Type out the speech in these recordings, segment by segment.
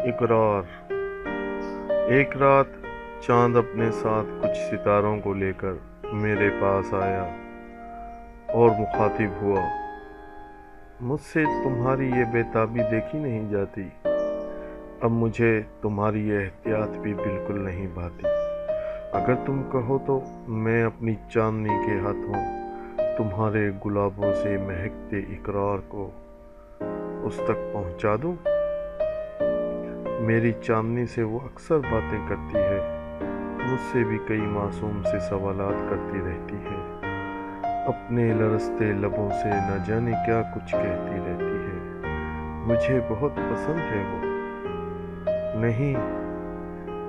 इकरार। एक रात चांद अपने साथ कुछ सितारों को लेकर मेरे पास आया और मुखातिब हुआ। मुझसे तुम्हारी ये बेताबी देखी नहीं जाती, अब मुझे तुम्हारी ये एहतियात भी बिल्कुल नहीं भाती। अगर तुम कहो तो मैं अपनी चांदनी के हाथों तुम्हारे गुलाबों से महकते इकरार को उस तक पहुंचा दूं। मेरी चांदनी से वो अक्सर बातें करती है, मुझसे भी कई मासूम से सवालात करती रहती है। अपने लरसते लबों से न जाने क्या कुछ कहती रहती है। मुझे बहुत पसंद है वो। नहीं,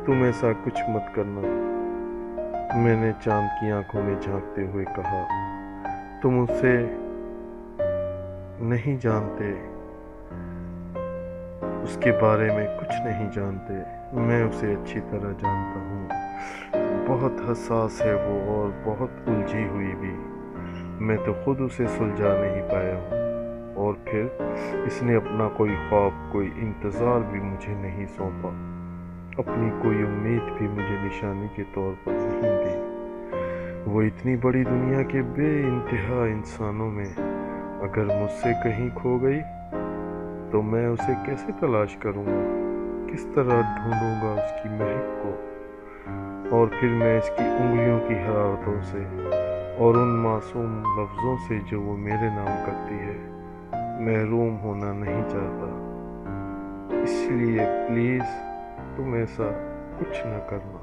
तुम ऐसा कुछ मत करना, मैंने चांद की आंखों में झांकते हुए कहा। तुम उसे नहीं जानते, उसके बारे में कुछ नहीं जानते, मैं उसे अच्छी तरह जानता हूँ। बहुत हसास है वो और बहुत उलझी हुई भी। मैं तो खुद उसे सुलझा नहीं पाया हूँ, और फिर इसने अपना कोई ख्वाब, कोई इंतज़ार भी मुझे नहीं सौंपा, अपनी कोई उम्मीद भी मुझे निशानी के तौर पर नहीं दी। वो इतनी बड़ी दुनिया के बेइंतहा इंसानों में अगर मुझसे कहीं खो गई तो मैं उसे कैसे तलाश करूँगा, किस तरह ढूंढूंगा उसकी महक को। और फिर मैं इसकी उंगलियों की हरारतों से और उन मासूम लफ्ज़ों से जो वो मेरे नाम करती है महरूम होना नहीं चाहता। इसलिए प्लीज़ तुम ऐसा कुछ न करना।